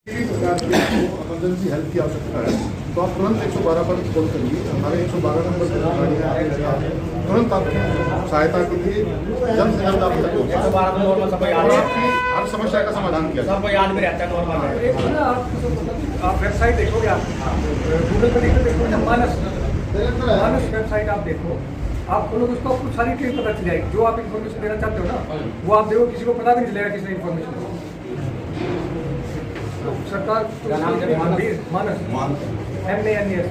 किसी प्रकार की इमरजेंसी हेल्प की आवश्यकता है तो आप तुरंत 112 पर कॉल करिए। हमारे 112 नंबर पर गाड़ियाँ आएंगे, तुरंत आपकी सहायता के लिए जल्द से जल्द आप तक होगी और आपकी हर समस्या का समाधान किया जाए। याद में रहता है नॉर्मल। आप वेबसाइट देखोगे, आप गूगल पर देखोगे मानस वेबसाइट आप देखो, आप खोलोगे उसको आपको सारी चीज़ पता चल जाएगी। जो आप इन्फॉर्मेशन देना चाहते हो ना वो आप देखो, किसी को पता भी नहीं चलेगा किसने इन्फॉर्मेशन। तो सरकार मानस MANS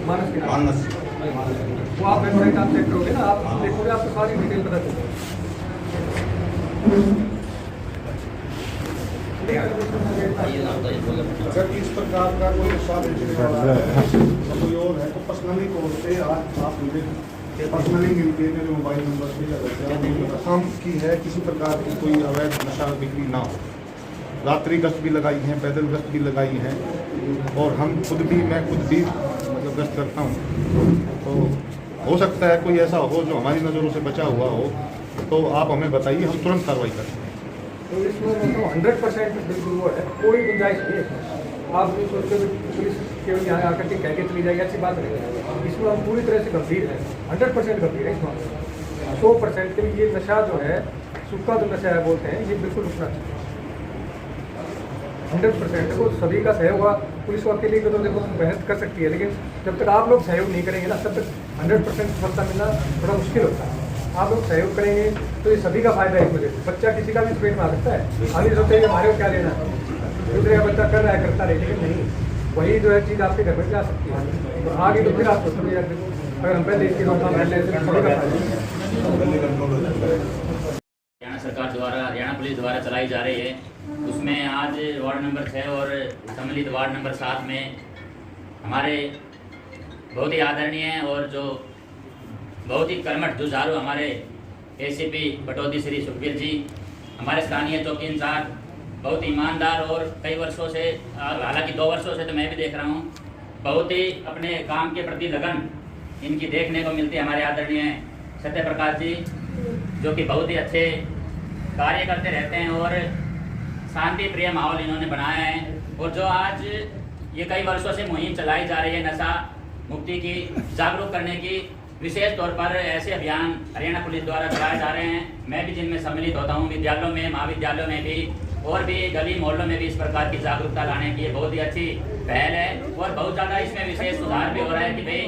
मानस के नाम वो आप वेबसाइट आप चेक करोगे ना, आप देखोगे आपको सारी डिटेल पता चलेगी। अगर इस प्रकार का कोई कोई और है तो पर्सनली तौर पे आज आप मुझे पर्सनली मिलके मेरे मोबाइल नंबर पे काम की है, किसी प्रकार की कोई अवैध नशा बिक्री ना हो। रात्रि गश्त भी लगाई है, पैदल गश्त भी लगाई है और मैं खुद भी मतलब गश्त करता हूँ। तो हो सकता है कोई ऐसा हो जो हमारी नज़रों से बचा हुआ हो तो आप हमें बताइए, हम तुरंत कार्रवाई करेंगे। तो इसमें तो 100% बिल्कुल वो है, कोई गुंजाइश नहीं है। आप नहीं सोचते पुलिस केवल यहाँ आकर के कह के चली जाएगी, अच्छी बात नहीं है। इसमें हम पूरी तरह से गंभीर है, 100% गंभीर है। इसमें 100% के ये नशा जो है, सूखा जो नशा है बोलते हैं, ये बिल्कुल रुकना चाहिए। 100% तो सभी का सहयोग हुआ। पुलिस अकेले को तो देखो मेहनत कर सकती है, लेकिन जब तक आप लोग सहयोग नहीं करेंगे ना तब तक 100% सफलता मिलना थोड़ा मुश्किल होता है। आप लोग सहयोग करेंगे तो ये सभी का फायदा है। इस वजह से बच्चा किसी का भी पेट में आ सकता है, आगे सोचते हैं हमारे को क्या लेना है, दूसरे का बच्चा कर रहा है करता रहे, लेकिन नहीं, वही जो है चीज़ आपके घर में जा सकती है। तो आगे तो फिर आप सोचोगे यार अगर हम पहले इसकी रोकथाम कर लेते हैं सभी का फायदा। हरियाणा सरकार द्वारा, हरियाणा पुलिस द्वारा चलाई जा रही है, उसमें आज वार्ड नंबर 6 और सम्मिलित वार्ड नंबर 7 में हमारे बहुत ही आदरणीय और जो बहुत ही कर्मठ जुझारू हमारे ACP बटौदी श्री सुखबीर जी, हमारे स्थानीय चौकी इंचार्ज, बहुत ईमानदार और कई वर्षों से, हालांकि 2 वर्षों से तो मैं भी देख रहा हूँ, बहुत ही अपने काम के प्रति लगन इनकी देखने को मिलती है। हमारे आदरणीय सत्य प्रकाश जी जो कि बहुत ही अच्छे कार्य करते रहते हैं और शांति प्रिय माहौल इन्होंने बनाया है। और जो आज ये कई वर्षों से मुहिम चलाई जा रही है नशा मुक्ति की, जागरूक करने की, विशेष तौर पर ऐसे अभियान हरियाणा पुलिस द्वारा चलाए जा रहे हैं। मैं भी जिनमें सम्मिलित होता हूँ, विद्यालयों में, महाविद्यालयों में भी और भी गली मोहल्लों में भी इस प्रकार की जागरूकता लाने की बहुत ही अच्छी पहल है। और बहुत ज़्यादा इसमें विशेष सुधार भी हो रहा है कि भाई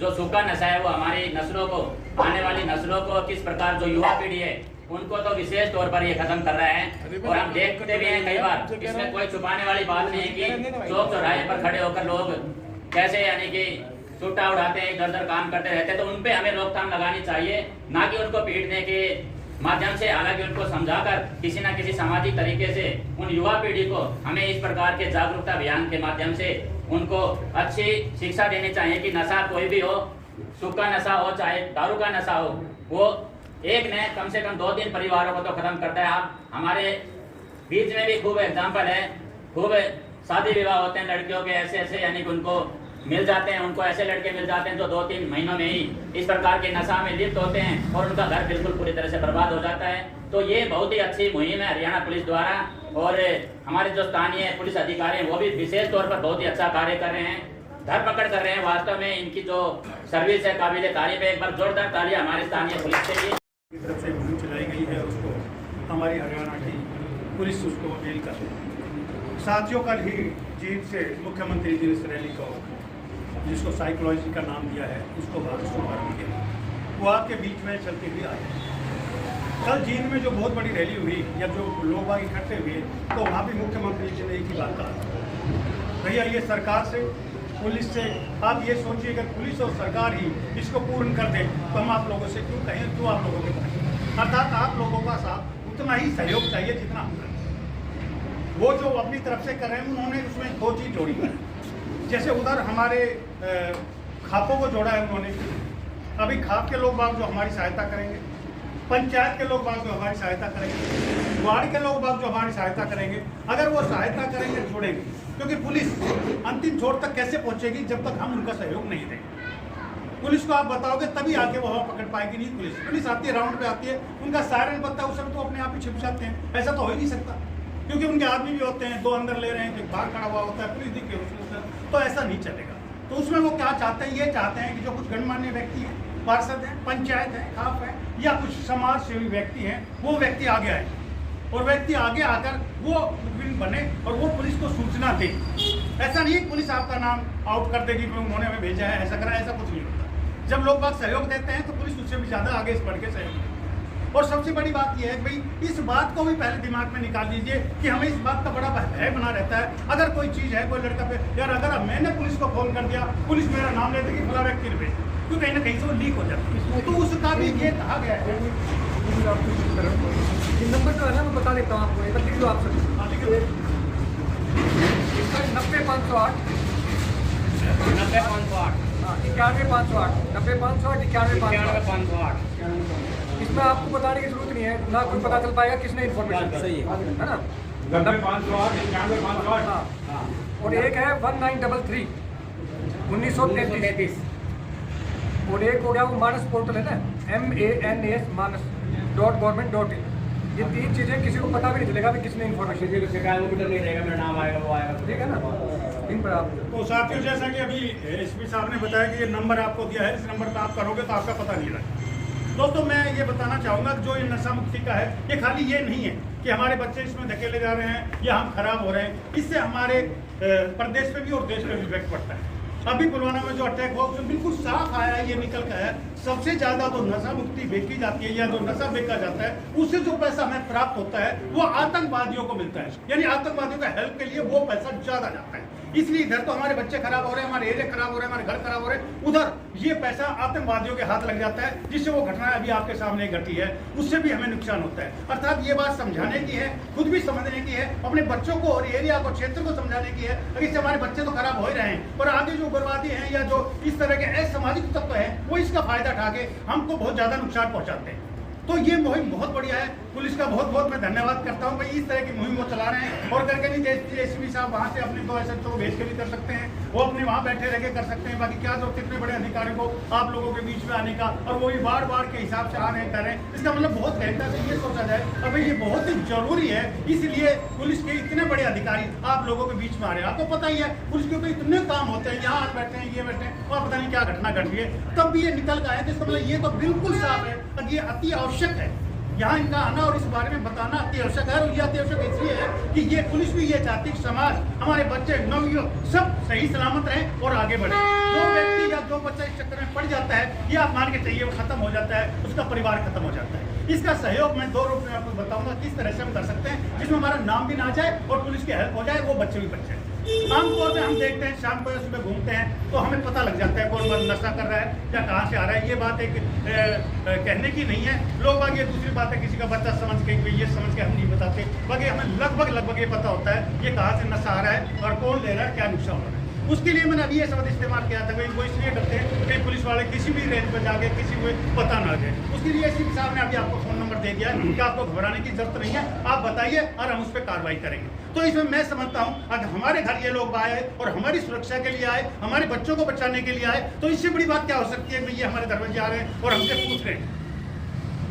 जो सूखा नशा है वो हमारी नस्लों को, आने वाली नस्लों को किस प्रकार, जो युवा पीढ़ी है उनको तो विशेष तौर पर ये खत्म कर रहा है। और हम देखते भी हैं कई बार, इसमें कोई छुपाने वाली बात नहीं है कि चौक चौराहे पर खड़े होकर लोग कैसे यानी कि छुट्टा उड़ाते हैं, इधर उधर काम करते रहते हैं। तो उन पे हमें रोकथाम लगानी चाहिए, ना कि उनको पीटने के माध्यम से। हालांकि उनको समझाकर किसी न किसी सामाजिक तरीके से उन युवा पीढ़ी को हमें इस प्रकार के जागरूकता अभियान के माध्यम से उनको अच्छी शिक्षा देनी चाहिए कि नशा कोई भी हो, सूखा नशा हो चाहे दारू का नशा हो, वो एक ने कम से कम 2-3 परिवारों को तो खत्म करता है। आप हमारे बीच में भी खूब एग्जाम्पल है, खूब शादी विवाह होते हैं लड़कियों के ऐसे यानी कि उनको मिल जाते हैं, उनको ऐसे लड़के मिल जाते हैं जो 2-3 महीनों में ही इस प्रकार के नशा में लिप्त होते हैं और उनका घर बिल्कुल पूरी तरह से बर्बाद हो जाता है। तो ये बहुत ही अच्छी मुहिम है हरियाणा पुलिस द्वारा और हमारे जो स्थानीय पुलिस अधिकारी हैं वो भी विशेष तौर पर बहुत ही अच्छा कार्य कर रहे हैं, धरपकड़ कर रहे हैं। वास्तव में इनकी जो सर्विस है काबिल तारीफ है। एक बार जोरदार तालियां हमारे स्थानीय पुलिस के लिए। तरफ से मुहिम चलाई गई है, उसको हमारी हरियाणा की पुलिस उसको मेल कर रही है। साथियों कल ही जीत से मुख्यमंत्री जी इस रैली को, जिसको साइकोलॉजी का नाम दिया है, उसको शुरुआत की गई, वो आपके बीच में चलते हुए आए। कल जींद में जो बहुत बड़ी रैली हुई या जो लोग बाग इकट्ठे हुए तो वहाँ भी मुख्यमंत्री जी ने एक ही बात कहा, भैया ये सरकार से, पुलिस से, आप ये सोचिए अगर पुलिस और सरकार ही इसको पूर्ण कर दे तो हम आप लोगों से क्यों कहें, क्यों आप लोगों के पास, अर्थात आप लोगों का साथ उतना ही सहयोग चाहिए जितना हम करें। वो जो अपनी तरफ से कर रहे हैं उन्होंने उसमें 2 चीज़ जोड़ी है। जैसे उधर हमारे खापों को जोड़ा है उन्होंने, अभी खाप के लोग बाग जो हमारी सहायता करेंगे, पंचायत के लोग बाग जो हमारी सहायता करेंगे, वार्ड के लोग बाग जो हमारी सहायता करेंगे, अगर वो सहायता करेंगे छोड़ेंगे, क्योंकि पुलिस अंतिम छोर तक कैसे पहुंचेगी जब तक हम उनका सहयोग नहीं देंगे। पुलिस को आप बताओगे तभी आके वो पकड़ पाएगी नहीं। पुलिस आती है, राउंड पे आती है, उनका सायरन बजता है, उस समय तो अपने आप ही छिप जाते हैं, ऐसा तो हो ही नहीं सकता। क्योंकि उनके आदमी भी होते हैं, 2 अंदर ले रहे हैं, एक बाहर खड़ा हुआ होता है, पुलिस दिख के तो ऐसा नहीं चलेगा। तो उसमें वो क्या चाहते हैं, ये चाहते हैं कि जो कुछ गणमान्य व्यक्ति हैं, पार्षद हैं, पंचायत है, खाप है या कुछ समाज सेवी व्यक्ति हैं, वो व्यक्ति आगे आए और व्यक्ति आगे आकर वो मुखबिर बने और वो पुलिस को सूचना दे। ऐसा नहीं है पुलिस आपका नाम आउट कर देगी कि उन्होंने हमें भेजा है, ऐसा करा, ऐसा कुछ नहीं होता। जब लोग बात सहयोग देते हैं तो पुलिस उससे भी ज़्यादा आगे बढ़ के सहयोग देती है। और सबसे बड़ी बात यह है कि भाई इस बात को भी पहले दिमाग में निकाल लीजिए कि हमें इस बात का बड़ा भय बना रहता है, अगर कोई चीज़ है, कोई लड़का पे यार, अगर मैंने पुलिस को फोन कर दिया, पुलिस मेरा नाम ले देगी, फला व्यक्ति ने भेजा, तो कहीं ना कहीं से वो लीक हो जाती है। तो उसका भी ये कहा गया है। नंबर जो है ना मैं बता देता हूँ आपको, एक लिख लो आप सब। इसका 90-508 91-508 91-508 इसमें आपको बताने की जरूरत नहीं है, ना कोई पता चल पाएगा किसने इन्फॉर्मेशन सही है ना। 90-508 हाँ, और एक है 1933 1933 और एक हो गया वो मानस पोर्टल है ना, MANS manas.government.in। ये 3 चीजें किसी को पता भी नहीं चलेगा कि किसने इन्फॉर्मेशन दी, नहीं रहेगा, मेरा नाम आएगा, वो आएगा, ठीक है ना। इन पर आप तो साथियों, जैसा कि अभी एसपी साहब ने बताया कि ये नंबर आपको दिया है, इस नंबर पर आप करोगे तो आपका पता नहीं लगेगा। दोस्तों, मैं ये बताना चाहूँगा कि जो ये नशा मुक्ति का है, ये खाली ये नहीं है कि हमारे बच्चे इसमें धकेले जा रहे हैं या हम खराब हो रहे हैं, इससे हमारे प्रदेश पे भी और देश पे भी इफेक्ट पड़ता है। अभी पुलवामा में जो अटैक हुआ उसमें बिल्कुल साफ आया है, ये निकल कर है, सबसे ज्यादा तो नशा मुक्ति बेची जाती है या जो नशा बेचा जाता है, उससे जो पैसा हमें प्राप्त होता है वो आतंकवादियों को मिलता है, यानी आतंकवादियों का हेल्प के लिए वो पैसा ज्यादा जाता है। इसलिए इधर तो हमारे बच्चे खराब हो रहे हैं, हमारे एरिया खराब हो रहे हैं, हमारे घर खराब हो रहे हैं, उधर ये पैसा आतंकवादियों के हाथ लग जाता है, जिससे वो घटना अभी आपके सामने घटी है, उससे भी हमें नुकसान होता है। अर्थात ये बात समझाने की है, खुद भी समझने की है, अपने बच्चों को और एरिया को, क्षेत्र को समझाने की है। इससे हमारे बच्चे तो खराब हो ही रहे हैं और आगे जो बर्बादी है या जो इस तरह के असामाजिक तत्व है वो इसका फायदा उठा के हमको बहुत ज्यादा नुकसान पहुंचाते हैं। तो ये मुहिम बहुत बढ़िया है, पुलिस का बहुत बहुत मैं धन्यवाद करता हूँ भाई, इस तरह की मुहिम वो चला रहे हैं। और करके नहीं, एसपी साहब वहाँ से अपने 2 SHO को भेज के भी कर सकते हैं, वो अपने वहाँ बैठे रह के कर सकते हैं। बाकी क्या जरूरत इतने बड़े अधिकारियों को आप लोगों के बीच में आने का, और वो भी बार बार के हिसाब से आ रहे हैं, कर रहे हैं। इसका मतलब बहुत गहनता से ये सोचा जाए अब भाई ये बहुत ही जरूरी है, इसलिए पुलिस के इतने बड़े अधिकारी आप लोगों के बीच में आ रहे हैं। आपको पता ही है पुलिस के ऊपर इतने काम होते हैं, यहाँ आज बैठे हैं, ये बैठे हैं, और पता नहीं क्या घटना घट रही है, तब भी ये निकल गए हैं। तो इसका मतलब ये तो बिल्कुल साफ है और ये अति आवश्यक है, यहाँ इनका आना और इस बारे में बताना अति आवश्यक है। और ये अति आवश्यक इसलिए है कि ये पुलिस भी ये चाहती है समाज, हमारे बच्चे, नवयुवक सब सही सलामत रहें और आगे बढ़े। जो व्यक्ति या जो बच्चा इस चक्कर में पड़ जाता है, ये आप मान के चाहिए वो खत्म हो जाता है, उसका परिवार खत्म हो जाता है। इसका सहयोग मैं 2 रूप में आपको बताऊंगा किस तरह से हम कर सकते हैं, जिसमें हमारा नाम भी ना जाए और पुलिस की हेल्प हो जाए, वो बच्चे भी बच जाए। आमतौर पर हम देखते हैं शाम को सुबह घूमते हैं तो हमें पता लग जाता है कौन नशा कर रहा है या कहाँ से आ रहा है। ये बात एक कहने की नहीं है, लोग बाकी ये दूसरी बात है, किसी का बच्चा समझ के ये समझ के हम नहीं बताते, बाकी हमें लगभग ये पता होता है ये कहाँ से नशा आ रहा है और कौन ले रहा है, क्या नुकसान हो रहा है। उसके लिए मैंने अभी ये शब्द इस्तेमाल किया था, वो इसलिए करते हैं कि पुलिस वाले किसी भी रेंज पर जाके किसी को पता ना जाए। उसके लिए एसपी साहब ने अभी आपको फ़ोन नंबर दे दिया है कि आपको घबराने की जरूरत नहीं है, आप बताइए और हम उस पर कार्रवाई करेंगे। तो इसमें मैं समझता हूँ अगर हमारे घर ये लोग आए और हमारी सुरक्षा के लिए आए, हमारे बच्चों को बचाने के लिए आए, तो इससे बड़ी बात क्या हो सकती है कि ये हमारे दरवाजे आ रहे हैं और हमसे पूछ रहे हैं।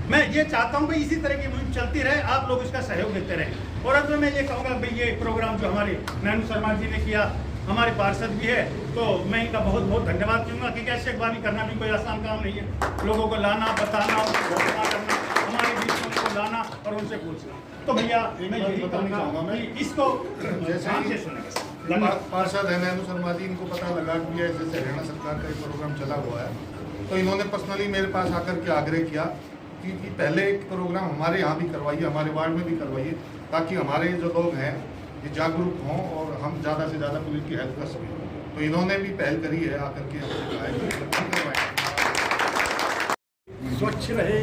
मैं ये चाहता हूँ भाई इसी तरह की मुहिम चलती रहे, आप लोग इसका सहयोग देते रहें। और अब मैं ये कहूँगा भाई ये प्रोग्राम जो हमारे नैनू शर्मा जी ने किया, हमारे पार्षद भी है, तो मैं इनका बहुत बहुत धन्यवाद दूंगा कि कैसे अगवानी करना भी कोई आसान काम नहीं है। लोगों को लाना, बताना, घोषणा करना, हमारे बीच में उनको लाना और उनसे पूछना। तो भैया मैं यही बताना चाहूँगा मैं इसको ध्यान से सुनेंगे। पार्षद है नैनू शर्मा जी, इनको पता लगा कि जैसे हरियाणा सरकार का एक प्रोग्राम चला हुआ है, तो इन्होंने पर्सनली मेरे पास आकर के आग्रह किया कि पहले एक प्रोग्राम हमारे यहाँ भी करवाइए, हमारे वार्ड में भी करवाइए, ताकि हमारे जो लोग हैं ये जागरूक हों और हम ज़्यादा से ज़्यादा पुलिस की हेल्प कर सकें। तो इन्होंने भी पहल करी है, आकर के हमसे कहा है स्वच्छ रहे,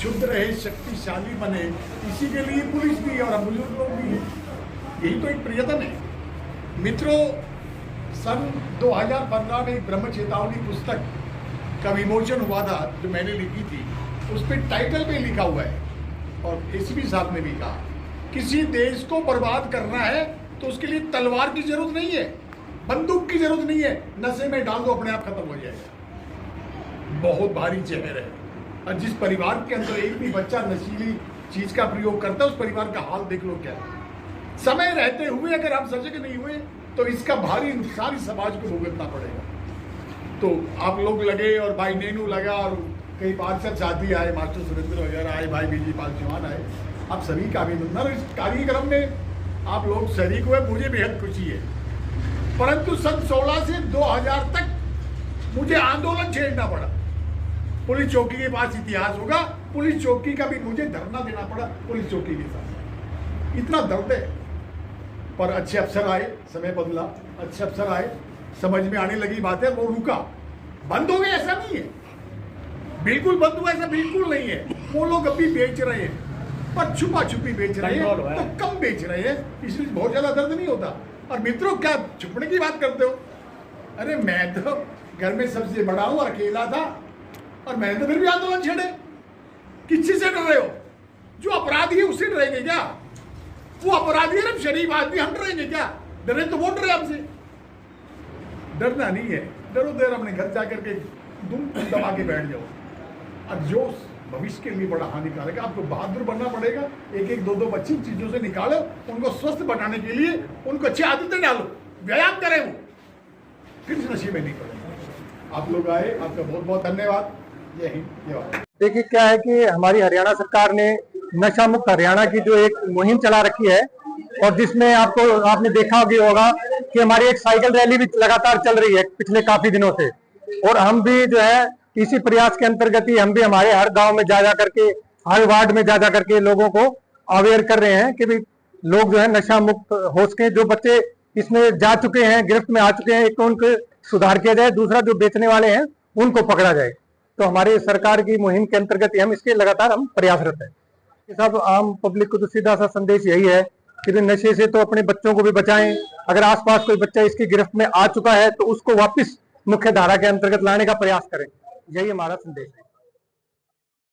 शुद्ध रहे, शक्तिशाली बने, इसी के लिए पुलिस भी और हम बुजुर्ग लोग भी, यही तो एक प्रयत्न है। मित्रों, सन 2015 में एक ब्रह्म चेतावनी पुस्तक का विमोचन हुआ था जो मैंने लिखी थी, उस पर टाइटल पे लिखा हुआ है और एसपी साहब ने भी कहा, किसी देश को बर्बाद करना है तो उसके लिए तलवार की जरूरत नहीं है, बंदूक की जरूरत नहीं है, नशे में डाल दो अपने आप खत्म हो जाएगा। बहुत भारी जहर है, और जिस परिवार के अंदर एक भी बच्चा नशीली चीज का प्रयोग करता है उस परिवार का हाल देख लो क्या है। समय रहते हुए अगर हम सजग नहीं हुए तो इसका भारी नुकसान इस समाज को भुगतना पड़ेगा। तो आप लोग लगे और भाई नेनू लगा और कई पार्षद साथी आए, मास्टर सुरेंद्र वगैरह आए, भाई बीजी पाल चौहान आए, आप सभी का अभिनंदन। इस कार्यक्रम में आप लोग शरीक हुए, मुझे बेहद खुशी है। परंतु सन 16 से 2000 तक मुझे आंदोलन छेड़ना पड़ा। पुलिस चौकी के पास इतिहास होगा, पुलिस चौकी का भी मुझे धरना देना पड़ा पुलिस चौकी के साथ। इतना दर्द है। पर अच्छे अफसर आए, समय बदला, अच्छे अफसर आए, समझ में आने लगी बातें, वो रुका। बंद हो गए ऐसा नहीं है, बिल्कुल बंद हुआ ऐसा बिल्कुल नहीं है। वो लोग अभी बेच रहे हैं, पर छुपा छुपी बेच रहे हैं, तो कम बेच रहे हैं, इसलिए बहुत ज्यादा दर्द नहीं होता। और मित्रों, क्या छुपने की बात करते हो? अरे मैं तो घर में सबसे बड़ा हूं, अकेला था, और मैंने तो फिर भी आंदोलन छेड़े। किसी से डर रहे हो? जो अपराधी है उससे डरेंगे क्या? वो अपराधी है, शरीफ आदमी, हम डरेंगे क्या? डरे तो वो डरे हमसे। डरना नहीं है, डरो देर अपने घर जाकर के दुम दबा के बैठ जाओ। अब जो भविष्य के लिए बड़ा हानिकारक है, आपको बहादुर बनना पड़ेगा। एक एक दो दो बच्ची चीजों से निकालो, उनको स्वस्थ बनाने के लिए उनको अच्छी आदतें डालो, व्यायाम करें, वो फिर इस नशे में नहीं पड़े। आप लोग आए, आपका बहुत बहुत धन्यवाद। जय हिंद, जय भारत। देखिए क्या है कि हमारी हरियाणा सरकार ने नशा मुक्त हरियाणा की जो एक मुहिम चला रखी है, और जिसमें आपने देखा होगा कि हमारी एक साइकिल रैली भी लगातार चल रही है पिछले काफी दिनों से। और हम भी जो है इसी प्रयास के अंतर्गत ही हम भी हमारे हर गांव में जा करके, हर वार्ड में जा करके लोगों को अवेयर कर रहे हैं कि भाई लोग जो है नशा मुक्त हो सके। जो बच्चे इसमें जा चुके हैं, गिरफ्त में आ चुके हैं, एक तो उनको सुधार किया जाए, दूसरा जो बेचने वाले हैं उनको पकड़ा जाए। तो हमारे सरकार की मुहिम के अंतर्गत हम इसके लगातार हम प्रयासरत हैं। सब आम पब्लिक को तो सीधा सा संदेश यही है कि नशे से तो अपने बच्चों को भी बचाएं। अगर आसपास कोई बच्चा इसकी गिरफ्त में आ चुका है तो उसको वापस मुख्य धारा के अंतर्गत लाने का प्रयास करें। यही हमारा संदेश है।